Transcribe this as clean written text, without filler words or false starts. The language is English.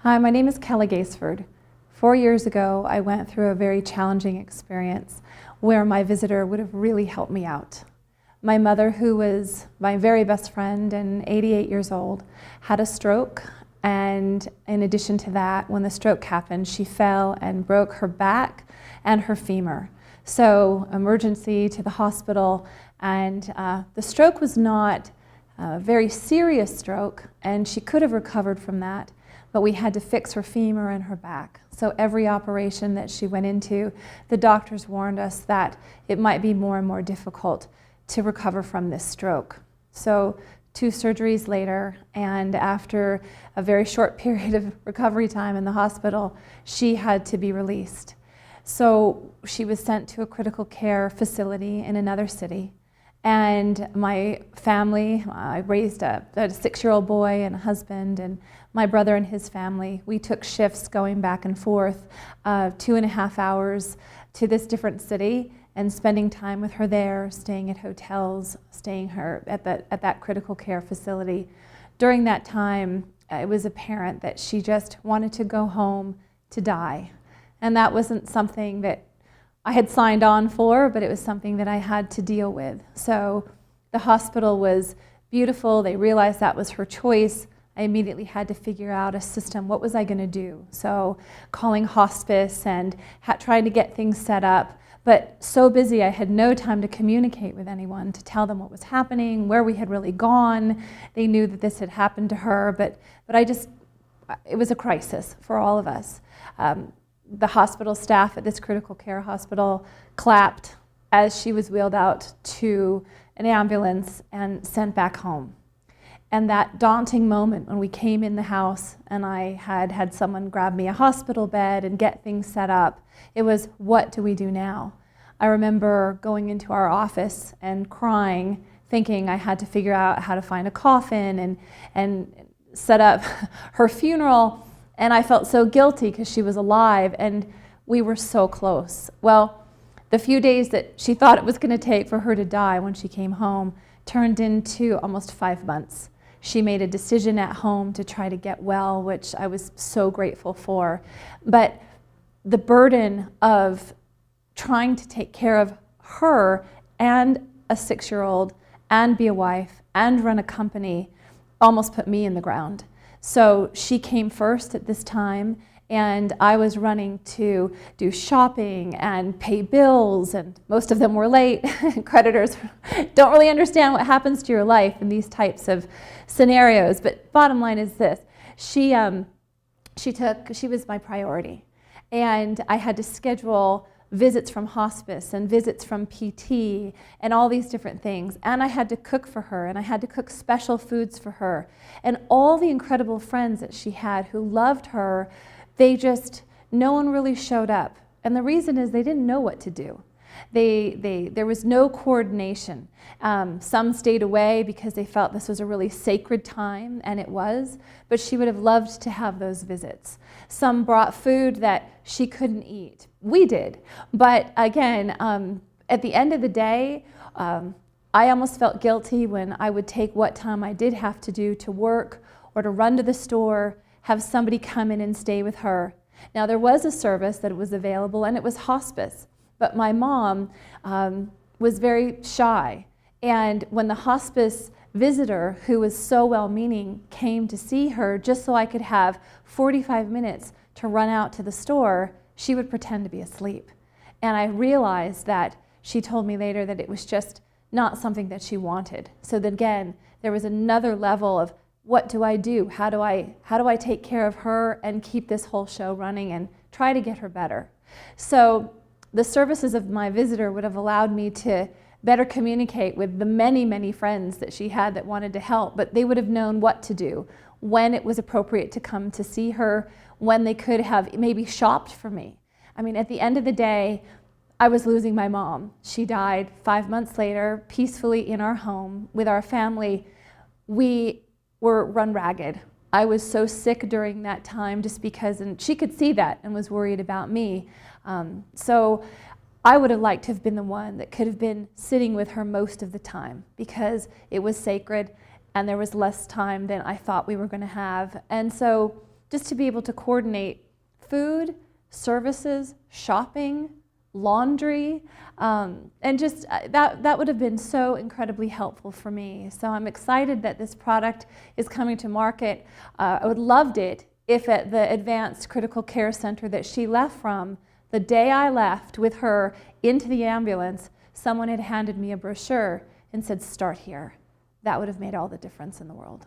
Hi, my name is Kelly Gaisford. 4 years ago, I went through a very challenging experience where my visitor would have really helped me out. My mother, who was my very best friend and 88 years old, had a stroke, and in addition to that, when the stroke happened, she fell and broke her back and her femur. So, emergency to the hospital, and the stroke was not a very serious stroke, and she could have recovered from that. But we had to fix her femur and her back. So every operation that she went into, the doctors warned us that it might be more and more difficult to recover from this stroke. So 2 surgeries later, and after a very short period of recovery time in the hospital, she had to be released. So she was sent to a critical care facility in another city. And my family, I raised a 6-year-old boy and a husband, and my brother and his family, we took shifts going back and forth, 2.5 hours to this different city and spending time with her there, staying at hotels, staying her at that critical care facility. During that time, it was apparent that she just wanted to go home to die. And that wasn't something that I had signed on for, but it was something that I had to deal with. So the hospital was beautiful. They realized that was her choice. I immediately had to figure out a system. What was I going to do? So calling hospice and trying to get things set up. But so busy, I had no time to communicate with anyone, to tell them what was happening, where we had really gone. They knew that this had happened to her, but it was a crisis for all of us. The hospital staff at this critical care hospital clapped as she was wheeled out to an ambulance and sent back home. And that daunting moment when we came in the house and I had someone grab me a hospital bed and get things set up, it was, what do we do now? I remember going into our office and crying, thinking I had to figure out how to find a coffin and set up her funeral. And I felt so guilty because she was alive and we were so close. Well, the few days that she thought it was going to take for her to die when she came home turned into almost 5 months. She made a decision at home to try to get well, which I was so grateful for. But the burden of trying to take care of her and a 6-year-old and be a wife and run a company almost put me in the ground. So she came first at this time, and I was running to do shopping and pay bills, and most of them were late. Creditors don't really understand what happens to your life in these types of scenarios. But bottom line is this: she was my priority, and I had to schedule visits from hospice and visits from PT and all these different things. And I had to cook for her, and I had to cook special foods for her. And all the incredible friends that she had who loved her, no one really showed up. And the reason is they didn't know what to do. There was no coordination. Some stayed away because they felt this was a really sacred time, and it was, but she would have loved to have those visits. Some brought food that she couldn't eat. We did. But again, at the end of the day, I almost felt guilty when I would take what time I did have to do to work or to run to the store, have somebody come in and stay with her. Now, there was a service that was available, and it was hospice. But my mom was very shy. And when the hospice visitor, who was so well-meaning, came to see her just so I could have 45 minutes to run out to the store, she would pretend to be asleep. And I realized that she told me later that it was just not something that she wanted. So then again, there was another level of, what do I do? How do I take care of her and keep this whole show running and try to get her better? So the services of my visitor would have allowed me to better communicate with the many, many friends that she had that wanted to help, but they would have known what to do, when it was appropriate to come to see her, when they could have maybe shopped for me. I mean, at the end of the day, I was losing my mom. She died 5 months later, peacefully in our home with our family. We were run ragged. I was so sick during that time just because, and she could see that and was worried about me. So I would have liked to have been the one that could have been sitting with her most of the time because it was sacred and there was less time than I thought we were going to have. And so just to be able to coordinate food, services, shopping, laundry, and just that would have been so incredibly helpful for me. So I'm excited that this product is coming to market. I would loved it if at the Advanced Critical Care Center that she left from, the day I left with her into the ambulance, someone had handed me a brochure and said, start here. That would have made all the difference in the world.